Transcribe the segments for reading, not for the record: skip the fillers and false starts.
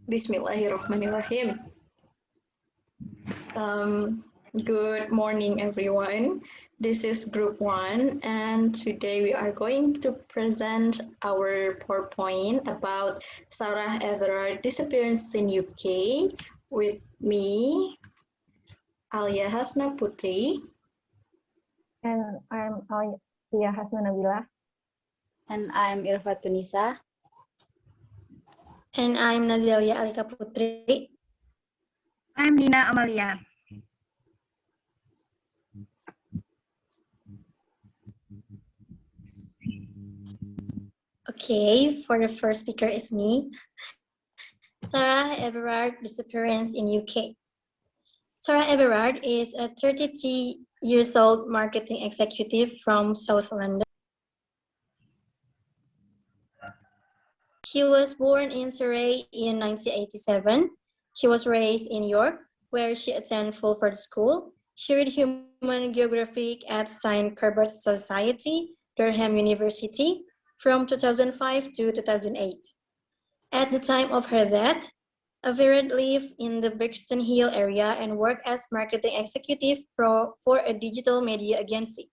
Bismillahirrahmanirrahim. Good morning, everyone. This is Group 1, and today we are going to present our PowerPoint about Sarah Everard disappearance in UK with me, Alya Hasna Putri. And I'm Alfiyah Hasna Nabilah. And I'm Irfatun Nissa. And I'm Nazelia Alikka Putri. I'm Nina Amalya. Okay, for the first speaker is me. Sarah Everard disappearance in UK. Sarah Everard is a 33 years old marketing executive from South London. She was born in Surrey in 1987. She was raised in York, where she attended Fulford School. She read Human Geography at St. Cuthbert's Society, Durham University, from 2005 to 2008. At the time of her death, Everard lived in the Brixton Hill area and worked as marketing executive for a digital media agency.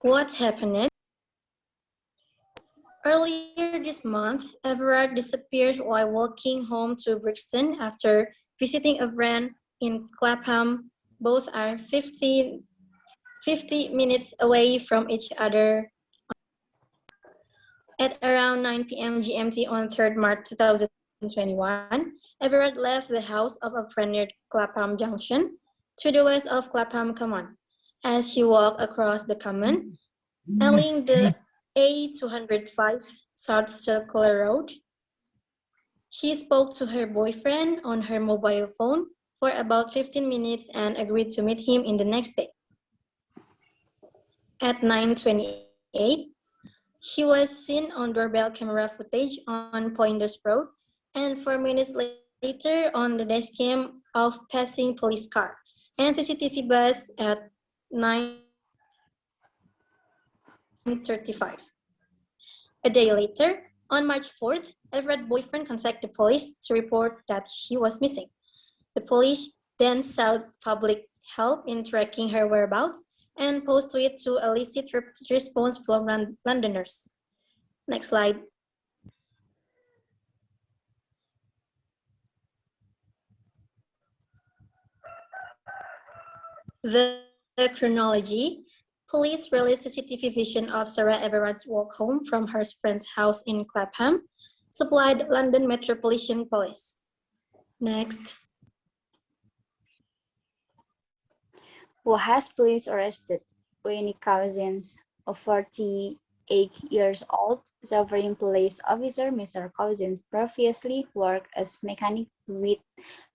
What happened? Earlier this month, Everard disappeared while walking home to Brixton after visiting a friend in Clapham. Both are 50 minutes away from each other. At around 9 p.m. GMT on 3rd March 2021, Everard left the house of a friend near Clapham Junction to the west of Clapham Common. As she walked across the common, along the A205 South Circular Road, she spoke to her boyfriend on her mobile phone for about 15 minutes and agreed to meet him in the next day. At 9:28, she was seen on doorbell camera footage on Poinders Road, and 4 minutes later on the dash cam of passing police car and CCTV bus at 9:35. A day later, on March 4th, Everard's boyfriend contacted the police to report that she was missing. The police then sought public help in tracking her whereabouts and posted it to elicit response from Londoners. Next slide. The chronology. Police released CCTV vision of Sarah Everard's walk home from her friend's house in Clapham, supplied London Metropolitan Police. Next. Who has police arrested Wayne Cousins, a 48 years old sovereign police officer. Mr. Cousins previously worked as mechanic with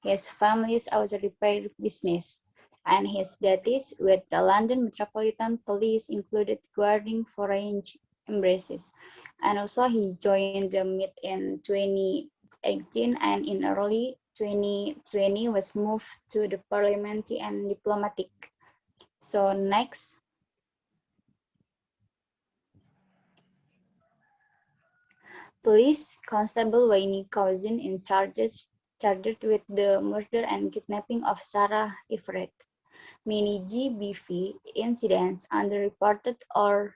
his family's auto repair business, and his duties with the London Metropolitan Police included guarding foreign embassies. And also he joined the MIT in 2018, and in early 2020 was moved to the parliamentary and diplomatic. So next. Police Constable Wayne Cousins in charged with the murder and kidnapping of Sarah Everard. Many GBV incidents underreported or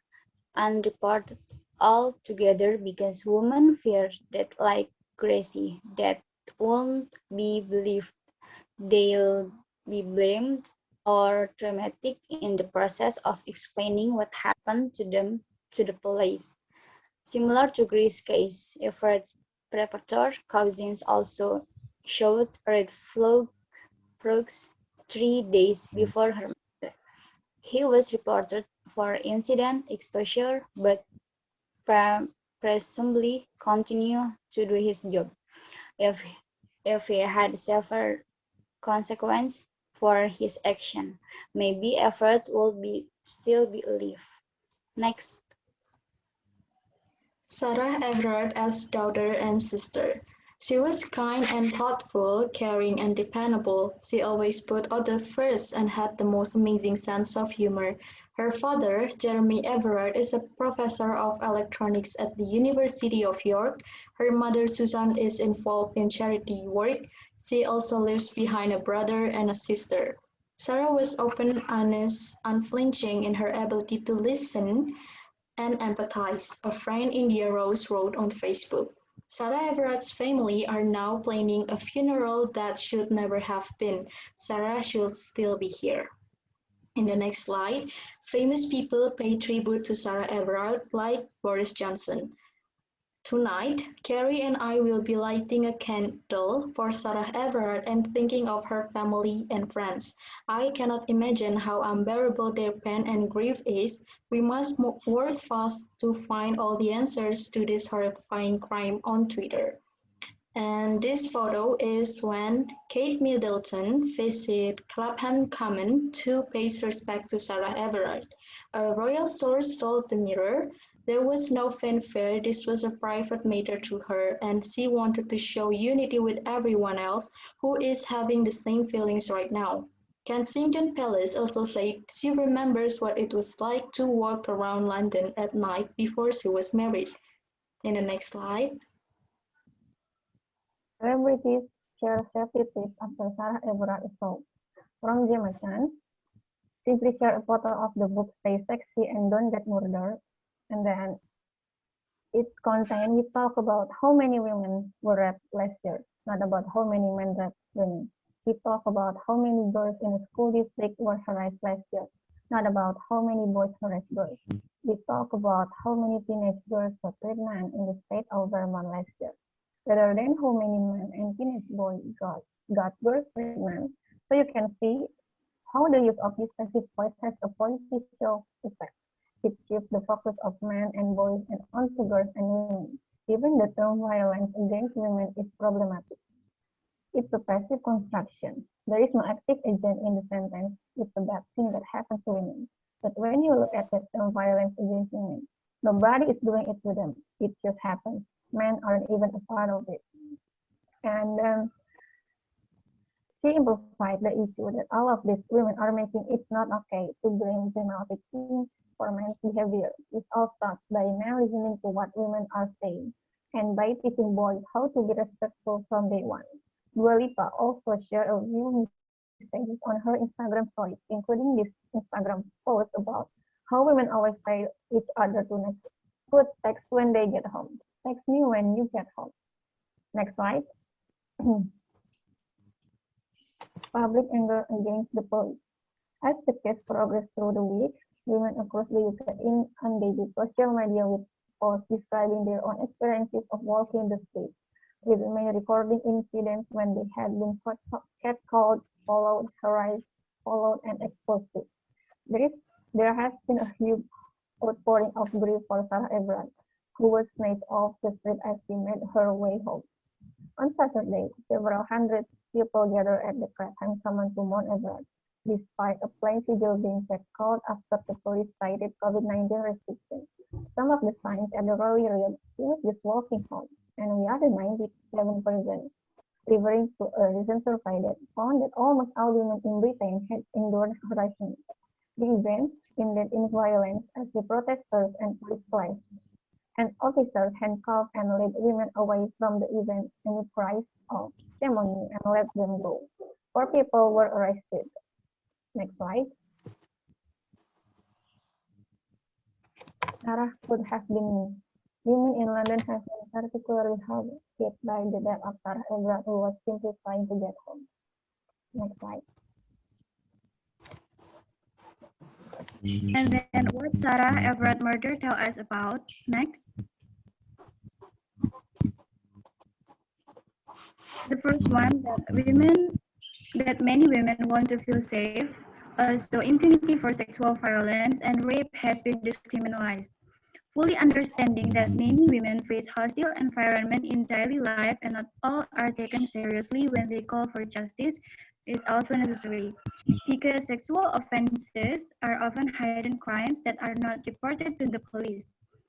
unreported altogether because women fear that, like Gracie, that won't be believed. They'll be blamed or traumatic in the process of explaining what happened to them to the police. Similar to Grace's case, Everard's preparator Cousins also showed red flags 3 days before her murder. He was reported for incident exposure, but presumably continued to do his job. If he had suffered consequence for his action, maybe Everard would still be alive. Next. Sarah Everard as daughter and sister. She was kind and thoughtful, caring and dependable. She always put others first and had the most amazing sense of humor. Her father, Jeremy Everard, is a professor of electronics at the University of York. Her mother, Susan, is involved in charity work. She also leaves behind a brother and a sister. Sarah was open, honest, unflinching in her ability to listen and empathize, a friend India Rose wrote on Facebook. Sarah Everard's family are now planning a funeral that should never have been. Sarah should still be here. In the next slide, famous people pay tribute to Sarah Everard like Boris Johnson. Tonight, Carrie and I will be lighting a candle for Sarah Everard and thinking of her family and friends. I cannot imagine how unbearable their pain and grief is. We must work fast to find all the answers to this horrifying crime on Twitter. And this photo is when Kate Middleton visited Clapham Common to pay respect to Sarah Everard. A royal source told the Mirror, there was no fanfare, this was a private matter to her, and she wanted to show unity with everyone else who is having the same feelings right now. Kensington Palace also said she remembers what it was like to walk around London at night before she was married. In the next slide. Celebrities share safety tips after Sarah Everard is sold. From Gemma Chan, simply share a photo of the book Stay Sexy and Don't Get Murdered. And then its content, we talk about how many women were raped last year, not about how many men raped women. We talk about how many girls in a school district were harassed last year, not about how many boys harassed girls. We talk about how many teenage girls were pregnant in the state of Vermont last year, rather than how many men and teenage boys got girls pregnant. So you can see how the use of this passive voice has a political effect. It shifts the focus of men and boys and onto girls and women. Even the term violence against women is problematic. It's a passive construction. There is no active agent in the sentence. It's a bad thing that happens to women. But when you look at the term violence against women, nobody is doing it to them. It just happens. Men aren't even a part of it. And she amplified the issue that all of these women are making it's not okay to blame dramatic things for men's behavior. It all starts by men listening to what women are saying and by teaching boys how to be respectful from day one. Dua Lipa also shared a few messages on her Instagram stories, including this Instagram post about how women always tell each other to put text when they get home. Text me when you get home. Next slide. Public anger against the police. As the case progressed through the week, women across the UK inundated social media with posts describing their own experiences of walking the streets, with women recording incidents when they had been catcalled, followed, harassed, followed, and exposed to. There has been a huge outpouring of grief for Sarah Everard, who was snatched off the street as she made her way home. On Saturday, several hundred people gathered at the Clapham Common to mourn Everard, despite a plane schedule being called after the police cited COVID-19 restrictions. Some of the signs at the rally read, "She was just walking home," and we are the 97%, referring to a recent survey that found that almost all women in Britain had endured harassment. The event ended in violence as the protesters and police clashed, and officers handcuffed and led women away from the event amid cries of "shame on you" and "let them go." 4 people were arrested. Next slide. Sarah could have been me. Women in London have been particularly hard hit by the death of Sarah Everard, who was simply trying to get home. Next slide. And then what Sarah Everard murder tell us about next? The first one that many women want to feel safe, so impunity for sexual violence and rape has been decriminalized. Fully understanding that many women face hostile environment in daily life and not all are taken seriously when they call for justice is also necessary, because sexual offenses are often hidden crimes that are not reported to the police.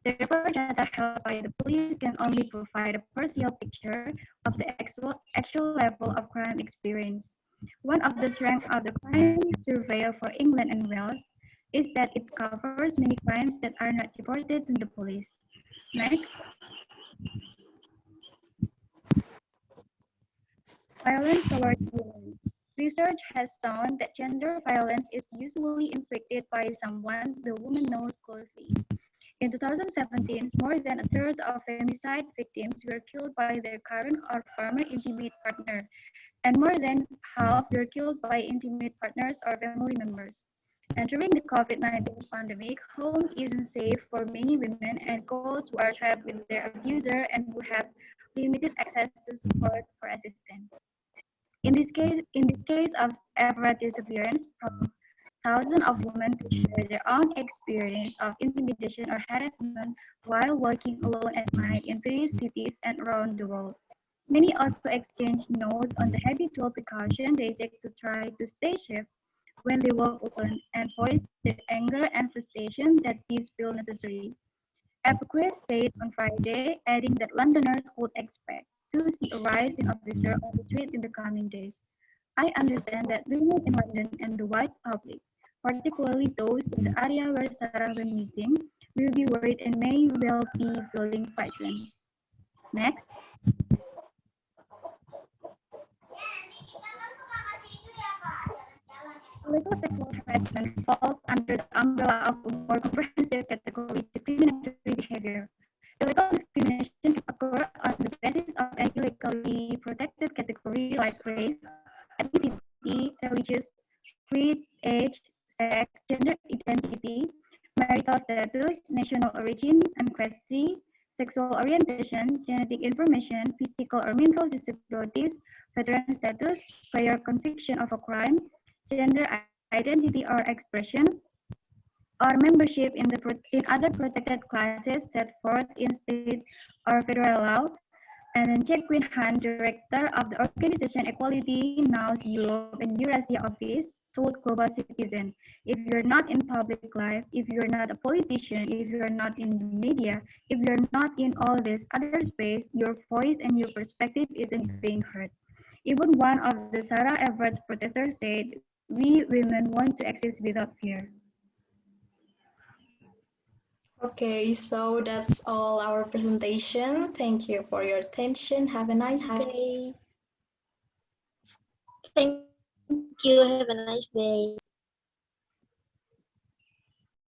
Therefore, data held by the police can only provide a partial picture of the actual level of crime experience. One of the strengths of the crime surveyor for England and Wales is that it covers many crimes that are not reported to the police. Next, violence towards women. Research has shown that gender violence is usually inflicted by someone the woman knows closely. In 2017, more than a third of femicide victims were killed by their current or former intimate partner, and more than half were killed by intimate partners or family members. And during the COVID-19 pandemic, home isn't safe for many women and girls who are trapped with their abuser and who have limited access to support or assistance. In this case of Everard disappearance, thousands of women could share their own experience of intimidation or harassment while working alone at night in various cities and around the world. Many also exchange notes on the habitual precautions they take to try to stay safe when they walk alone and voice their anger and frustration that these feel necessary. Everard said on Friday, adding that Londoners could expect to see a rise in officers on the street in the coming days. I understand that women in London and the white public, particularly those in the area where Sarah went missing, will be worried and may well be feeling frightened. Next, illegal sexual harassment falls under the umbrella of a more comprehensive category, discriminatory behavior. Illegal discrimination can occur on the basis of an illegally protected category like race, ethnicity, religious, creed, age, sex, gender identity, marital status, national origin, ancestry, sexual orientation, genetic information, physical or mental disabilities, veteran status, prior conviction of a crime, gender identity or expression, or membership in other protected classes set forth in state or federal law. And then Jacqueline Han, director of the organization Equality Now's Europe and Eurasia office, told Global Citizen, if you're not in public life, if you're not a politician, if you're not in the media, if you're not in all this other space, your voice and your perspective isn't being heard. Even one of the Sarah Everard's protesters said, we women want to exist without fear. Okay, so that's all our presentation. Thank you for your attention. Have a nice day. Thank you. Have a nice day.